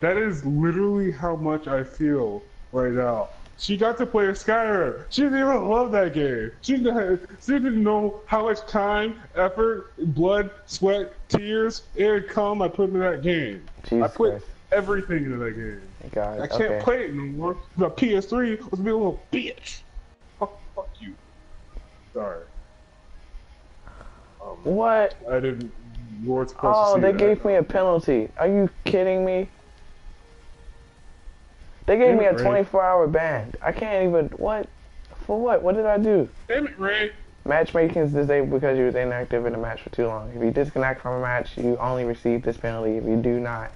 That is literally how much I feel right now. She got to play Skyrim. She didn't even love that game. She didn't know how much time, effort, blood, sweat, tears, and cum I put into that game. I Jesus put Christ. everything into that game. God, I can't okay. play it no more. The PS3 was being a little bitch. Fuck you. Sorry. What? I didn't. You weren't supposed to Oh, see they that. gave me a penalty. Are you kidding me? They gave Damn me it, a Ray. 24-hour ban. I can't even. What? For what? What did I do? Damn it, Ray. Matchmaking is disabled because you was inactive in a match for too long. If you disconnect from a match, you only receive this penalty if you do not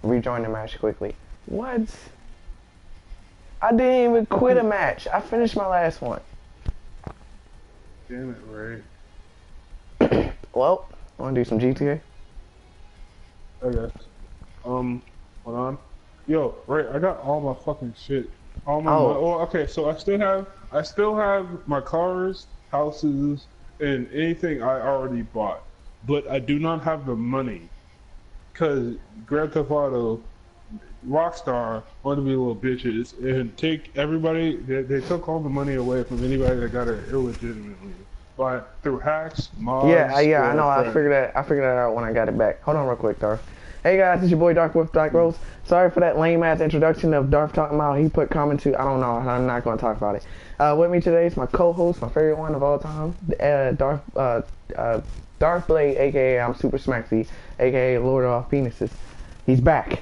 rejoin the match quickly. What? I didn't even quit a match. I finished my last one. Damn it, Ray. Well, wanna do some GTA? I guess. Hold on. Yo, Ray, I got all my fucking shit. All my Oh. oh, okay. So I still have my cars, houses, and anything I already bought, but I do not have the money, cause Grand Theft Auto, Rockstar want to be little bitches and take everybody. They took all the money away from anybody that got it illegitimately, by through hacks, mods. Yeah, I or know. I friends. figured that out when I got it back. Hold on real quick, Darth. Hey guys, it's your boy DarkWolf, DarkWolf. Sorry for that lame ass introduction of Darth talking about he put comment to. I don't know. I'm not going to talk about it. With me today is my co-host, my favorite one of all time, Darth Blade, aka I'm Super Smaxy, aka Lord of All Penises. He's back.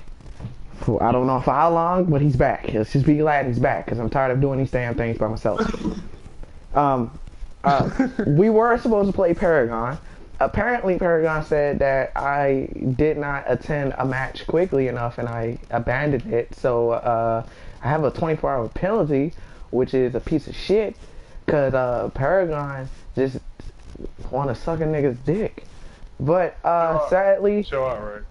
I don't know for how long, but he's back. Let's just be glad he's back, because I'm tired of doing these damn things by myself. We were supposed to play Paragon. Apparently, Paragon said that I did not attend a match quickly enough, and I abandoned it. So I have a 24-hour penalty, which is a piece of shit, because Paragon just want to suck a nigga's dick. But sadly, Show out, right?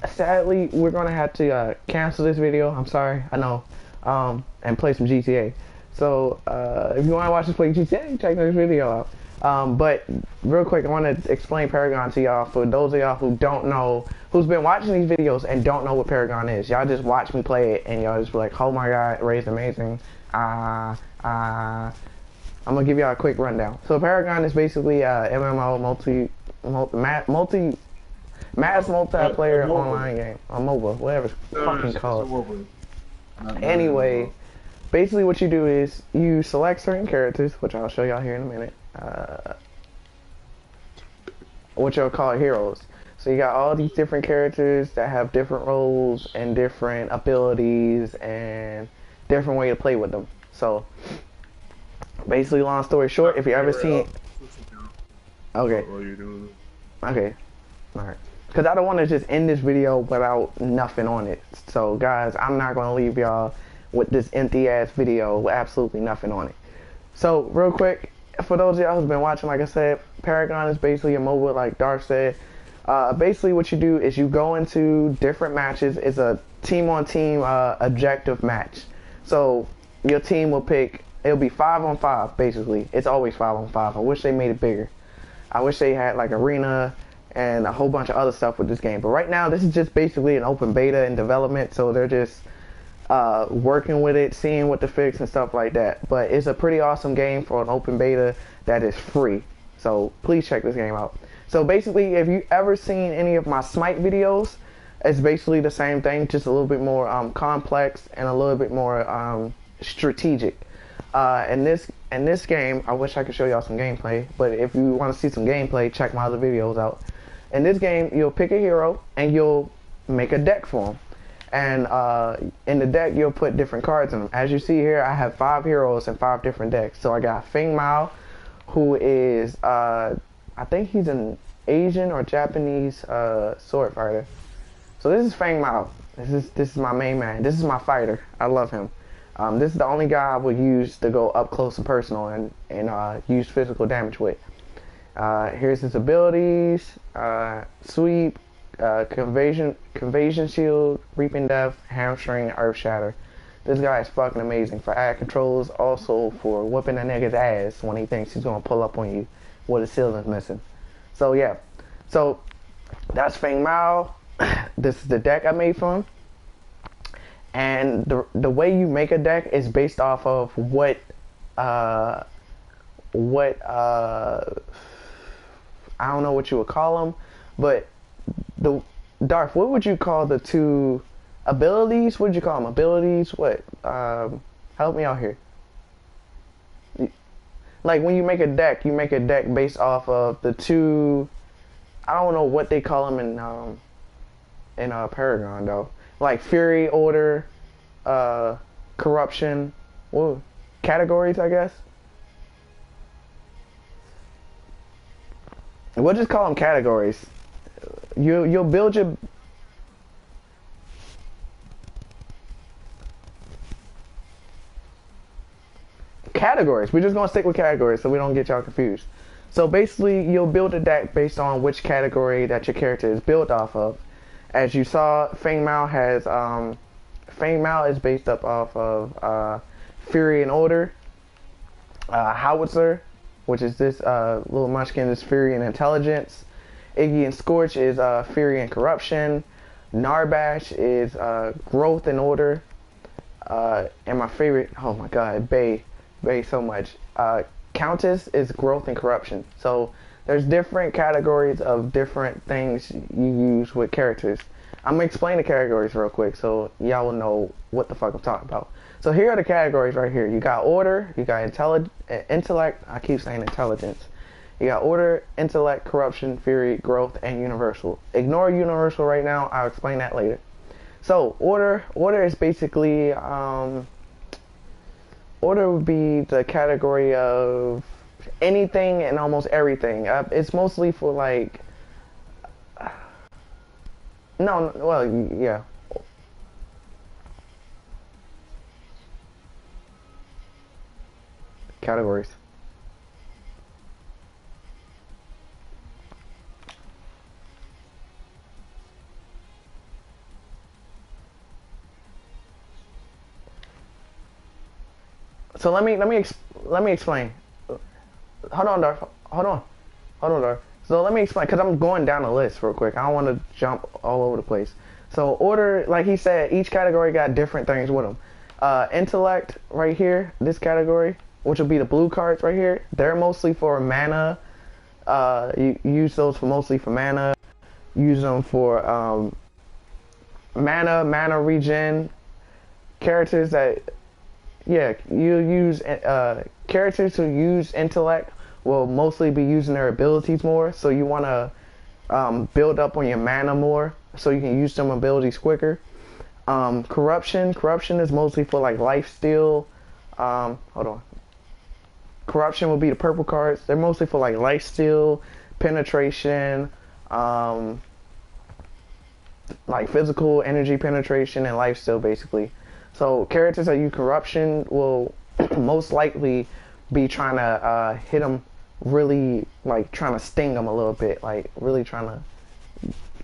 sadly, we're gonna have to cancel this video. I'm sorry, I know, and play some GTA. So if you want to watch us play GTA, check this video out. But real quick, I want to explain Paragon to y'all for those of y'all who don't know, who's been watching these videos and don't know what Paragon is. Y'all just watch me play it and y'all just be like, oh my god, Ray's amazing. I'm gonna give y'all a quick rundown. So Paragon is basically a MMO mass multiplayer online game on mobile, whatever it's fucking called. Anyway, basically what you do is you select certain characters, which I'll show y'all here in a minute. What you'll call heroes. So you got all these different characters that have different roles and different abilities and different way to play with them. So basically, long story short, if you ever seen, okay, okay, all right. Because I don't want to just end this video without nothing on it. So guys, I'm not going to leave y'all with this empty ass video with absolutely nothing on it. So real quick, for those of y'all who've been watching, like I said, Paragon is basically a mobile, like Darth said. Basically what you do is you go into different matches. It's a team on team objective match. So your team will pick, it'll be 5-on-5 basically. It's always 5-on-5. I wish they made it bigger. I wish they had like arena and a whole bunch of other stuff with this game. But right now, this is just basically an open beta in development, so they're just working with it, seeing what to fix and stuff like that. But it's a pretty awesome game for an open beta that is free. So please check this game out. So basically, if you ever seen any of my Smite videos, it's basically the same thing, just a little bit more complex and a little bit more strategic. In this game, I wish I could show y'all some gameplay, but if you want to see some gameplay, check my other videos out. In this game, you'll pick a hero and you'll make a deck for him. And in the deck, you'll put different cards in them. As you see here, I have 5 heroes and 5 different decks. So I got Feng Mao, who is, I think he's an Asian or Japanese sword fighter. So this is Feng Mao. This is my main man. This is my fighter. I love him. This is the only guy I would use to go up close and personal and use physical damage with. Here's his abilities: sweep, convasion shield, reaping death, hamstring, earth shatter. This guy is fucking amazing for ad controls, also for whooping a nigga's ass when he thinks he's gonna pull up on you with his ceiling's missing. So yeah, so that's Feng Mao. This is the deck I made for him. And the way you make a deck is based off of uh what I don't know what you would call them, but the Darth, what would you call the two abilities? What would you call them? Abilities? What? Help me out here. Like when you make a deck based off of the two. I don't know what they call them in Paragon though. Like Fury, Order, Corruption, well, categories, I guess. We'll just call them categories. You'll build your categories. We're just gonna stick with categories so we don't get y'all confused. So basically, you'll build a deck based on which category that your character is built off of. As you saw, Feng Mao has Feng Mao is based up off of Fury and Order. Howitzer, which is this little munchkin, is Fury and Intelligence. Iggy and Scorch is Fury and Corruption. Narbash is Growth and Order. And my favorite, oh my god, Bay so much. Countess is Growth and Corruption. So there's different categories of different things you use with characters. I'm gonna explain the categories real quick so y'all will know what the fuck I'm talking about. So here are the categories right here. You got Order, you got Intellect, I keep saying Intelligence. You got Order, Intellect, Corruption, Fury, Growth, and Universal. Ignore Universal right now, I'll explain that later. So Order is basically Order would be the category of anything and almost everything. It's mostly for like yeah. Categories. So let me explain. Hold on, Darth. Hold on, Darth. So let me explain, because I'm going down the list real quick. I don't want to jump all over the place. So Order, like he said, each category got different things with them. Intellect right here, this category, which will be the blue cards right here. They're mostly for mana. You use those for mostly for mana. Use them for mana regen. Characters that, yeah, you use characters who use intellect will mostly be using their abilities more. So you want to build up on your mana more, so you can use some abilities quicker. Corruption is mostly for like lifesteal. Hold on. Corruption will be the purple cards. They're mostly for like lifesteal, penetration, like physical energy penetration and lifesteal basically. So characters that use corruption will most likely be trying to hit them, really like trying to sting them a little bit, like really trying to.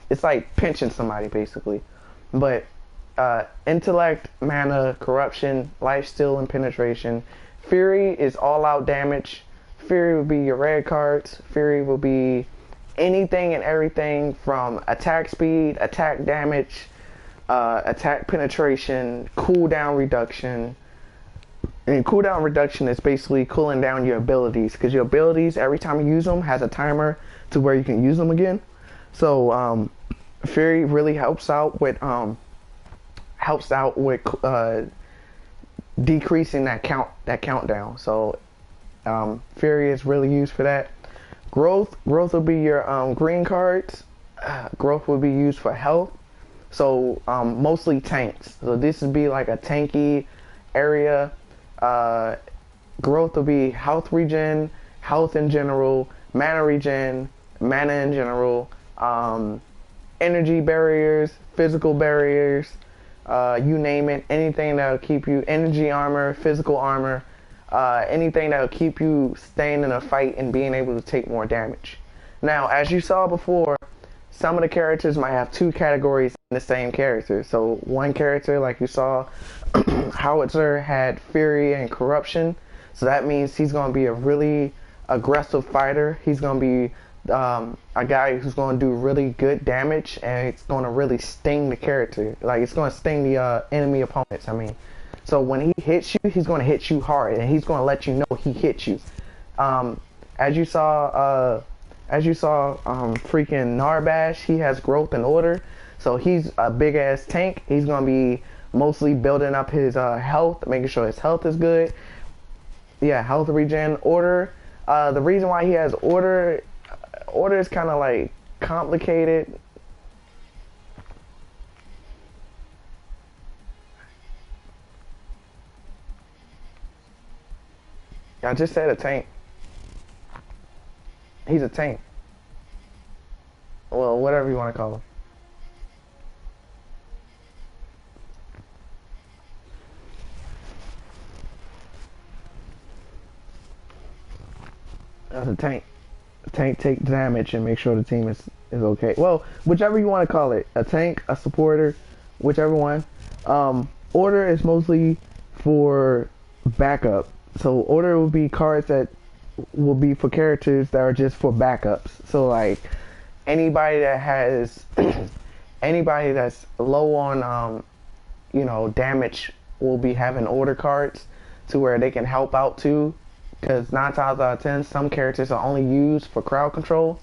It's like pinching somebody basically. But intellect, mana, corruption, lifesteal, and penetration. Fury is all out damage. Fury will be your red cards. Fury will be anything and everything from attack speed, attack damage, attack penetration, cooldown reduction. And cooldown reduction is basically cooling down your abilities, because your abilities, every time you use them, has a timer to where you can use them again. So Fury really helps out with decreasing that countdown. So Fury is really used for that. Growth will be your green cards. Growth will be used for health. So mostly tanks. So this would be like a tanky area. Growth will be health regen, health in general, mana regen, mana in general, energy barriers, physical barriers, you name it, anything that'll keep you, energy armor, physical armor, anything that'll keep you staying in a fight and being able to take more damage. Now, as you saw before, some of the characters might have two categories in the same character. So one character, like you saw, Howitzer had Fury and Corruption. So that means he's going to be a really aggressive fighter. He's going to be a guy who's going to do really good damage, and it's going to really sting the character. Like, it's going to sting the enemy opponents. I mean, so when he hits you, he's going to hit you hard, and he's going to let you know he hit you. Um, as you saw, freaking Narbash, he has growth and order, so he's a big ass tank. He's going to be mostly building up his health, making sure his health is good. Yeah, health regen, order. The reason why he has order is kind of like complicated. I just said a tank. He's a tank. Well, whatever you want to call him. That's a tank. Tank take damage and make sure the team is okay. Well, whichever you want to call it, a tank, a supporter, whichever one. Order is mostly for backup. So order will be cards that will be for characters that are just for backups. So like anybody that has anybody that's low on damage will be having order cards to where they can help out too. Because 9 times out of 10, some characters are only used for crowd control,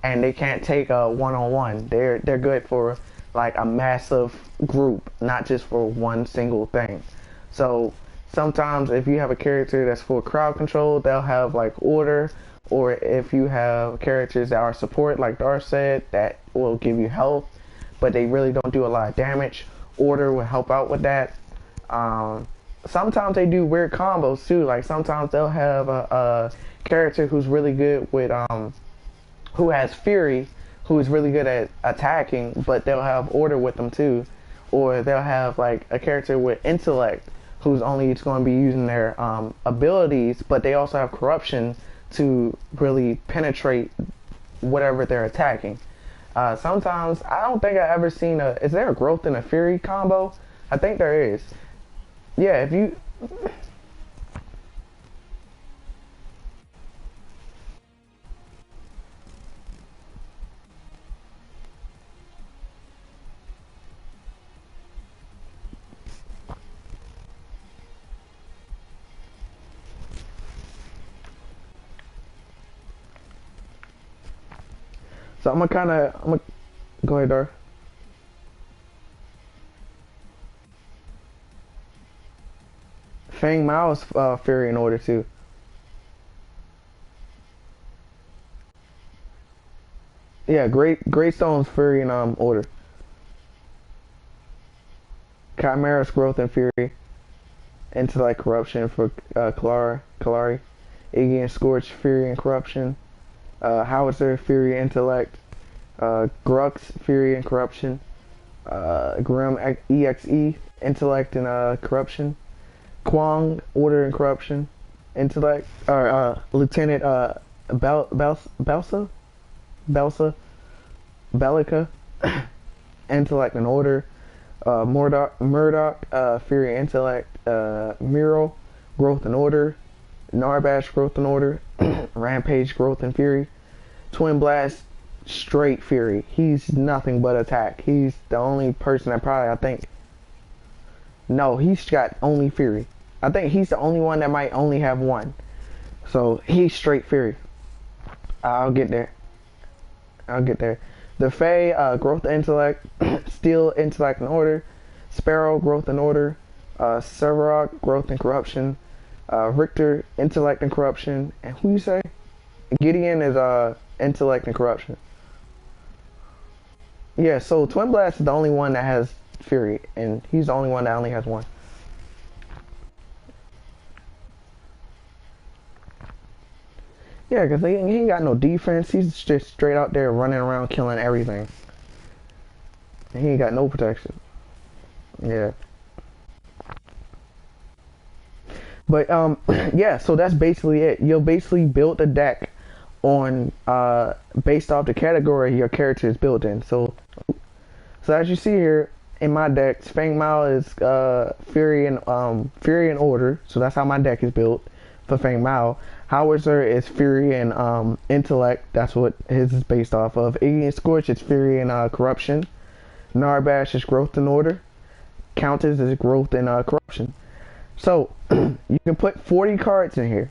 and they can't take a one-on-one. They're good for like a massive group, not just for one single thing. So sometimes if you have a character that's for crowd control, they'll have like order, or if you have characters that are support, like Dar said, that will give you health, but they really don't do a lot of damage. Order will help out with that. Sometimes they do weird combos too. Like sometimes they'll have a character who's really good with who has Fury, who is really good at attacking, but they'll have order with them too. Or they'll have like a character with intellect who's only going to be using their abilities, but they also have corruption to really penetrate whatever they're attacking. Sometimes I don't think I've ever seen is there a growth in a Fury combo? I think there is. Yeah, if you so I'm gonna go ahead, Dar. Fang Mao's Fury in order too. Yeah, Great Stone's Fury in order. Chimera's growth and Fury. Intellect corruption for Kalari. Iggy and Scorch Fury and corruption. Howitzer Fury intellect. Grux Fury and corruption. Grim EXE intellect and corruption. Kwang order and corruption. Intellect or Lieutenant Belsa Bellica intellect and order. Murdoch Fury intellect. Mural growth and order. Narbash growth and order. Rampage growth and fury. Twin Blast straight fury. He's nothing but attack. He's the only person that probably, I think, no, he's got only fury. I think he's the only one that might only have one. So he's straight fury. I'll get there. The Fae, growth and intellect. Steel, intellect and order. Sparrow, growth and order. Severok, growth and corruption. Richter, intellect and corruption. And who you say? Gideon is intellect and corruption. Yeah, so Twin Blast is the only one that has fury, and he's the only one that only has one. Yeah, because he ain't got no defense. He's just straight out there running around killing everything. And he ain't got no protection. Yeah. But, yeah, so that's basically it. You'll basically build a deck on, based off the category your character is built in. So as you see here, in my deck, Fang Mao is, Fury and Order. So that's how my deck is built. for Feng Mao. Howitzer is Fury and Intellect. That's what his is based off of. Iggy and Scorch is Fury and Corruption. Narbash is Growth and Order. Countess is Growth and Corruption. So you can put 40 cards in here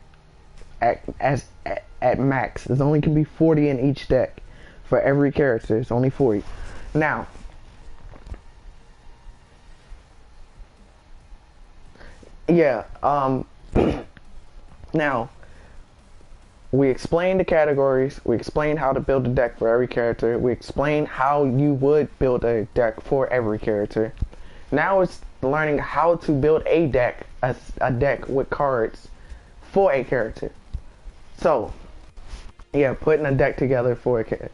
at max. There's only can be 40 in each deck for every character. It's only 40. Now, yeah. Now we explained the categories. We explained how to build a deck for every character. We explained how you would build a deck for every character. Now it's learning how to build a deck, a deck with cards for a character. So, yeah, putting a deck together for a character.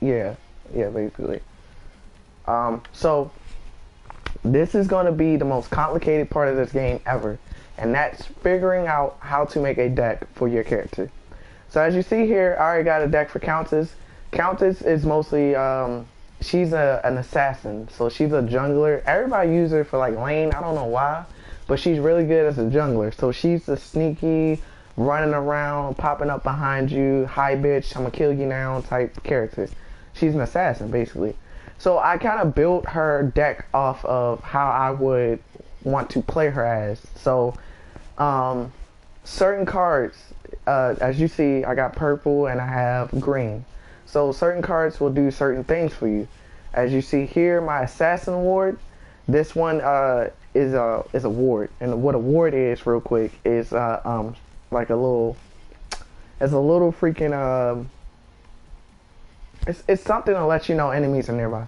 Yeah, basically. So this is going to be the most complicated part of this game ever, and that's figuring out how to make a deck for your character. So as you see here, I already got a deck for Countess. Countess is mostly, she's an assassin, so she's a jungler. Everybody uses her for like lane, I don't know why, but she's really good as a jungler. So she's a sneaky, running around, popping up behind you, hi bitch, I'm gonna kill you now type character. She's an assassin, basically. So I kind of built her deck off of how I would want to play her as. So, certain cards, as you see, I got purple and I have green. So certain cards will do certain things for you. As you see here, my assassin ward, this one is a ward. And what a ward is, real quick, is like a little, it's a little freaking, it's something to let you know enemies are nearby.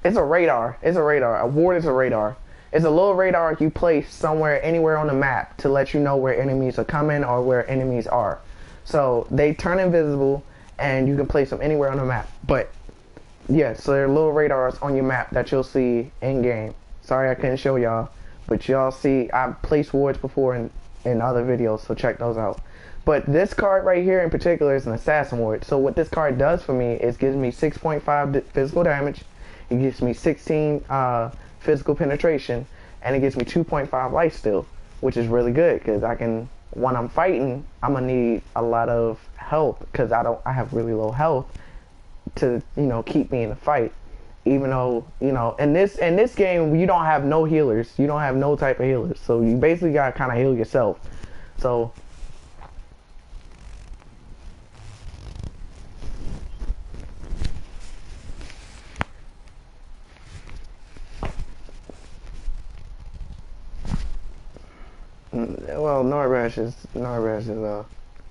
It's a radar. It's a radar. A ward is a radar. It's a little radar you place somewhere, anywhere on the map to let you know where enemies are coming or where enemies are. So they turn invisible and you can place them anywhere on the map. But yeah, so there are little radars on your map that you'll see in game. Sorry I couldn't show y'all, but y'all see I've placed wards before in other videos, so check those out. But this card right here in particular is an assassin ward. So what this card does for me is gives me 6.5 physical damage. It gives me 16 physical penetration, and it gives me 2.5 lifesteal, which is really good because I can, when I'm fighting, I'm gonna need a lot of health because I have really low health to, you know, keep me in the fight. Even though, you know, in this game you don't have no healers, you don't have no type of healers, so you basically gotta kind of heal yourself. So well, Narbash is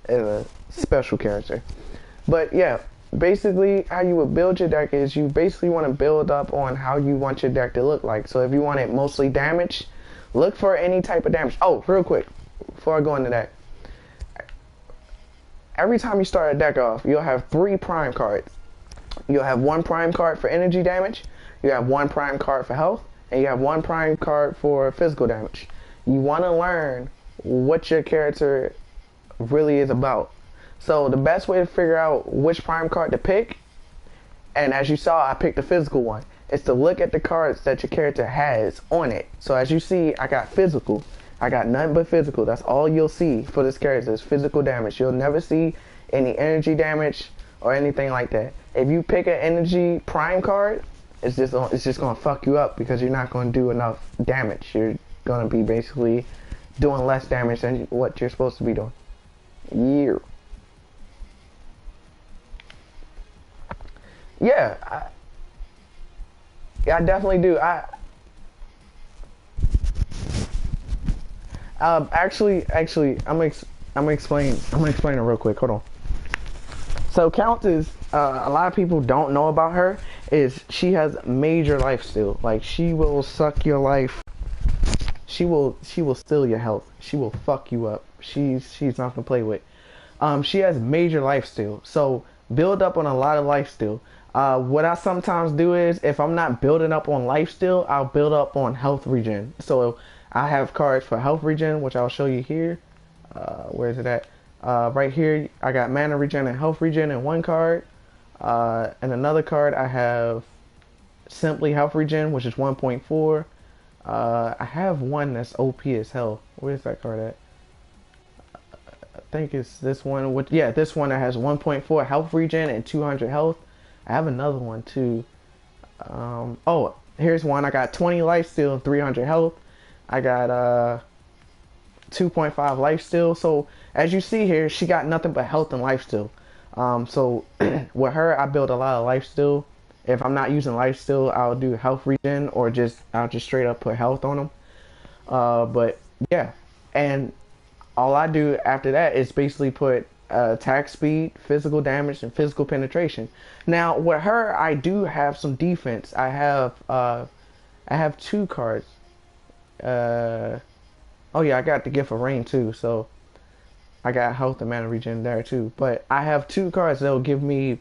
a special character. But yeah, basically how you would build your deck is you basically want to build up on how you want your deck to look like. So if you want it mostly damage, look for any type of damage. Oh, real quick, before I go into that, every time you start a deck off, you'll have 3 prime cards. You'll have 1 prime card for energy damage, you have 1 prime card for health, and you have 1 prime card for physical damage. You want to learn what your character really is about. So the best way to figure out which prime card to pick, and as you saw I picked the physical one, is to look at the cards that your character has on it. So as you see, I got physical. I got nothing but physical. That's all you'll see for this character is physical damage. You'll never see any energy damage or anything like that. If you pick an energy prime card, it's just gonna fuck you up because you're not gonna do enough damage. You're gonna be basically doing less damage than what you're supposed to be doing. Yeah, I definitely do. Actually, I'm gonna explain it real quick. Hold on. So Countess, a lot of people don't know about her is she has major life steal. Like she will suck your life. She will steal your health. She will fuck you up. She's not to play with. She has major life steal. So build up on a lot of life steal. What I sometimes do is if I'm not building up on life steal, I'll build up on health regen. So I have cards for health regen, which I'll show you here. Where is it at? Right here, I got mana regen and health regen in one card. And another card I have Simply Health Regen, which is 1.4. I have one that's OP as hell. Where's that card at? I think it's this one. Yeah, this one that has 1.4 health regen and 200 health. I have another one too. Oh, here's one. I got 20 life steal and 300 health. I got 2.5 life steal. So as you see here, she got nothing but health and life steal. So with her, I build a lot of life steal. If I'm not using life steal, I'll do health regen or I'll just straight up put health on them. But yeah, and all I do after that is basically put attack speed, physical damage, and physical penetration. Now with her, I do have some defense. I have two cards. Oh yeah, I got the gift of rain too, so I got health and mana regen there too. But I have two cards that'll give me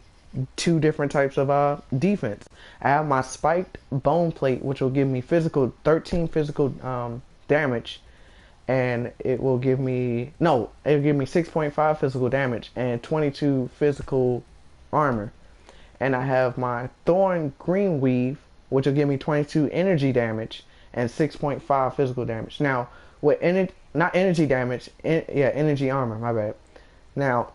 two different types of defense. I have my spiked bone plate, which will give me 13 physical damage, and it'll give me 6.5 physical damage and 22 physical armor. And I have my thorn green weave, which will give me 22 energy damage and 6.5 physical damage. Now with not energy damage, energy armor, my bad. Now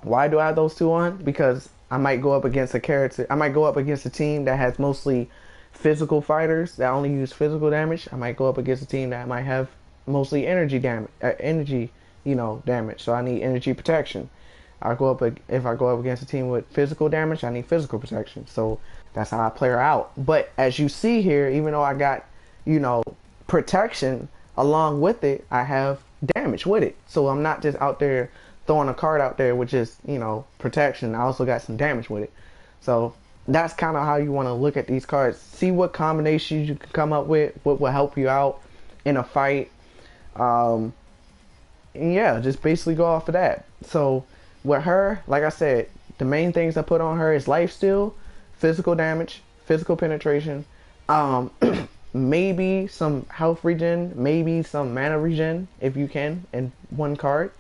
why do I have those two on? Because I might go up against a team that has mostly physical fighters that only use physical damage. I might go up against a team that might have mostly energy damage, damage. So I need energy protection. If I go up against a team with physical damage, I need physical protection. So that's how I play her out. But as you see here, even though I got, protection along with it, I have damage with it. So I'm not just out there throwing a card out there with just, protection. I also got some damage with it. So that's kind of how you want to look at these cards. See what combinations you can come up with, what will help you out in a fight. And yeah, just basically go off of that. So with her, like I said, the main things I put on her is lifesteal, physical damage, physical penetration, maybe some health regen, maybe some mana regen if you can in one card.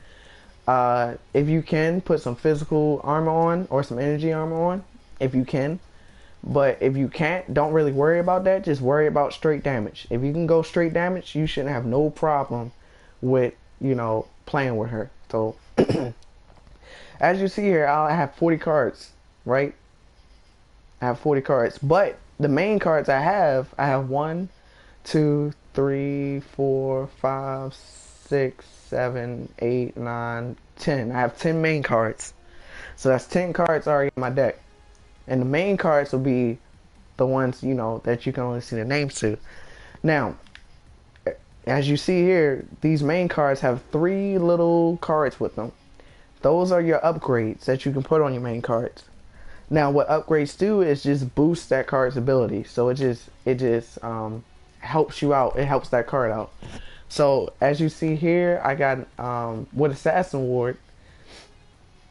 If you can, put some physical armor on or some energy armor on if you can. But if you can't, don't really worry about that. Just worry about straight damage. If you can go straight damage, you shouldn't have no problem with, playing with her. So as you see here, I have 40 cards, right? I have 40 cards. But the main cards I have 1, 2, 3, 4, 5, 6, 7, 8, 9, 10. I have 10 main cards. So that's 10 cards already in my deck. And the main cards will be the ones, that you can only see the names to. Now, as you see here, these main cards have 3 little cards with them. Those are your upgrades that you can put on your main cards. Now, what upgrades do is just boost that card's ability. So it just helps you out. It helps that card out. So as you see here, I got with Assassin Ward,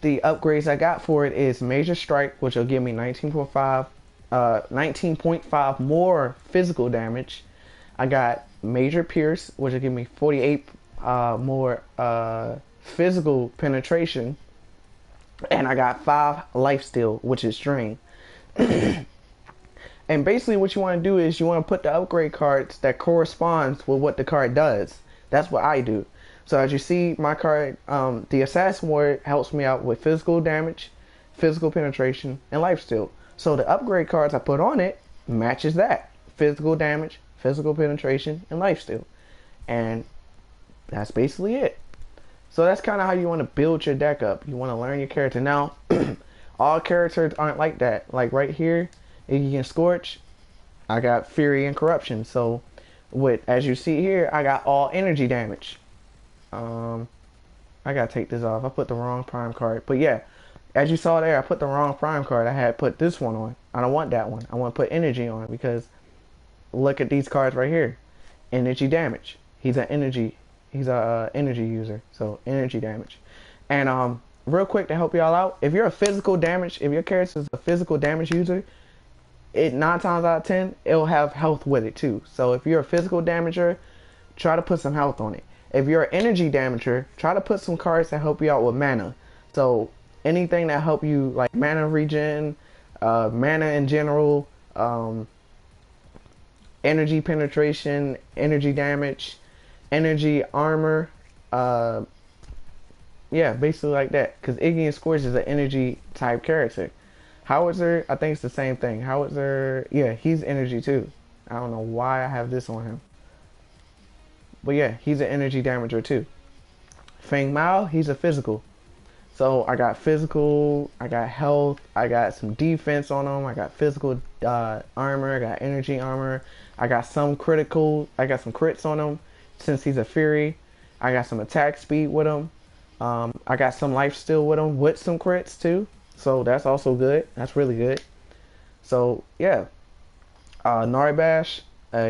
the upgrades I got for it is Major Strike, which will give me 19.5 more physical damage. I got Major Pierce, which will give me 48 more physical penetration. And I got 5 life steal, which is drain. And basically what you want to do is you want to put the upgrade cards that corresponds with what the card does. That's what I do. So as you see, my card, the Assassin Ward helps me out with physical damage, physical penetration, and life steal. So the upgrade cards I put on it matches that. Physical damage, physical penetration, and life steal. And that's basically it. So that's kind of how you want to build your deck up. You want to learn your character. Now, all characters aren't like that. Like right here, if you can Scorch, I got Fury and Corruption. So as you see here, I got all energy damage. I gotta take this off. I put the wrong prime card. But yeah, as you saw there, I put the wrong prime card. I had put this one on. I don't want that one. I want to put energy on because look at these cards right here. Energy damage. He's a energy user. So energy damage. And real quick to help y'all out, if your character is a physical damage user, 9 times out of 10 it'll have health with it too. So if you're a physical damager, try to put some health on it. If you're an energy damager, try to put some cards that help you out with mana. So anything that help you, like mana regen, mana in general, energy penetration, energy damage, energy armor, uh, yeah, basically like that. Because Iggy and Scorch is an energy type character. Howitzer, I think it's the same thing. Howitzer, yeah, he's energy too. I don't know why I have this on him. But yeah, he's an energy damager too. Feng Mao, he's a physical. So I got physical, I got health, I got some defense on him, I got physical armor, I got energy armor, I got some critical, I got some crits on him since he's a fury. I got some attack speed with him. I got some life steal with him with some crits too. So that's also good. That's really good. So yeah, Naribash,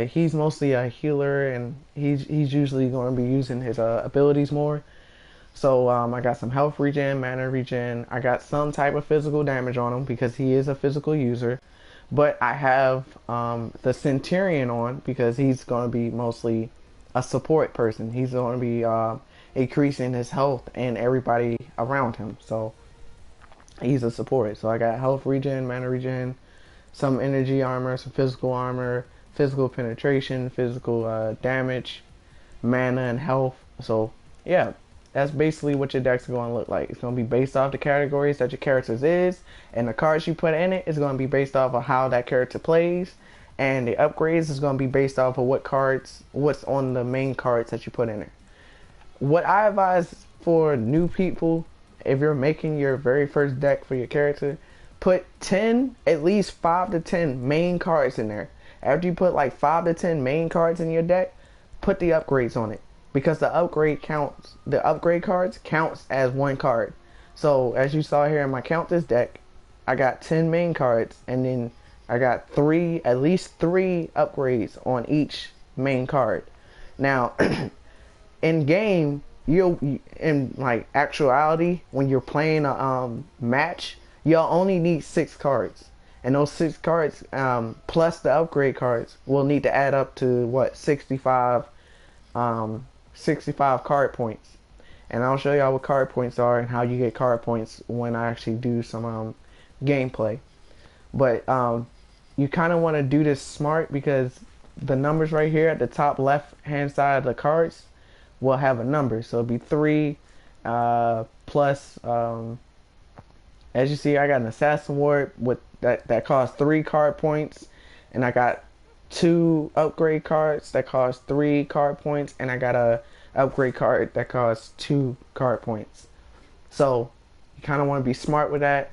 he's mostly a healer, and he's usually going to be using his abilities more. So I got some health regen, mana regen. I got some type of physical damage on him because he is a physical user. But I have the Centurion on because he's going to be mostly a support person. He's going to be increasing his health and everybody around him. So he's a support. So I got health regen, mana regen, some energy armor, some physical penetration, physical damage, mana, and health. So yeah, that's basically what your deck's going to look like. It's going to be based off the categories that your characters is, and the cards you put in it is going to be based off of how that character plays, and the upgrades is going to be based off of what's on the main cards that you put in there. What I advise for new people, if you're making your very first deck for your character, put at least 5 to 10 main cards in there. After you put like 5 to 10 main cards in your deck, put the upgrades on it. Because the upgrade cards counts as one card. So as you saw here in my count this deck, I got 10 main cards, and then I got at least three upgrades on each main card. Now, in game, in like actuality, when you're playing a match, you'll only need 6 cards. And those 6 cards, plus the upgrade cards, will need to add up to what, 65 card points. And I'll show y'all what card points are and how you get card points when I actually do some gameplay. But you kind of want to do this smart, because the numbers right here at the top left hand side of the cards will have a number. So it'll be 3 plus, as you see, I got an Assassin Ward with that costs 3 card points, and I got 2 upgrade cards that cost 3 card points, and I got a upgrade card that costs 2 card points. So you kind of want to be smart with that.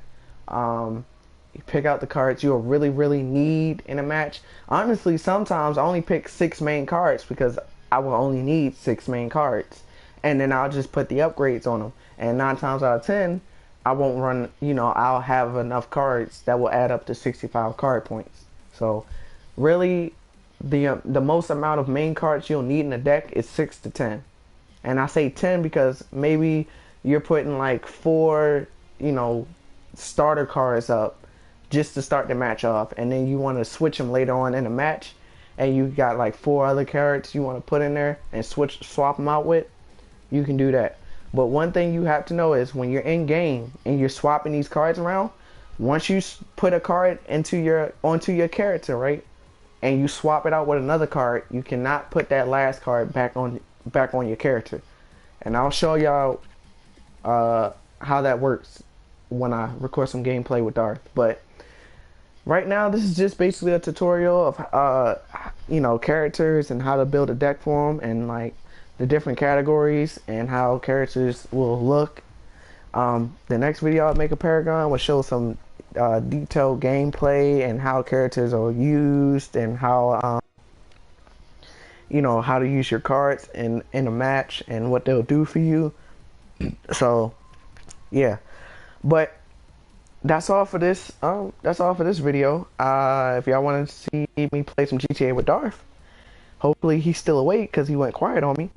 You pick out the cards you'll really need in a match. Honestly, sometimes I only pick 6 main cards because I will only need 6 main cards, and then I'll just put the upgrades on them. And 9 times out of 10, I won't run, I'll have enough cards that will add up to 65 card points. So really, the most amount of main cards you'll need in a deck is 6 to 10. And I say 10 because maybe you're putting like 4, starter cards up just to start the match off, and then you want to switch them later on in the match, and you got like 4 other cards you want to put in there and swap them out with. You can do that. But one thing you have to know is when you're in game and you're swapping these cards around, once you put a card onto your character, right, and you swap it out with another card, you cannot put that last card back on your character. And I'll show y'all how that works when I record some gameplay with Darth. But right now, this is just basically a tutorial of characters and how to build a deck for them, and like the different categories and how characters will look. The next video I'll make a Paragon will show some detailed gameplay and how characters are used, and how how to use your cards in a match and what they'll do for you. So yeah, but that's all for this. That's all for this video. If y'all want to see me play some GTA with Darth, hopefully he's still awake because he went quiet on me.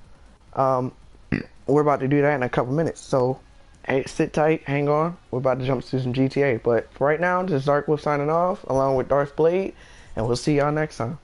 We're about to do that in a couple minutes. So hey, sit tight, hang on. We're about to jump to some GTA. But for right now, this is DarkWolf signing off, along with Darth Blade, and we'll see y'all next time.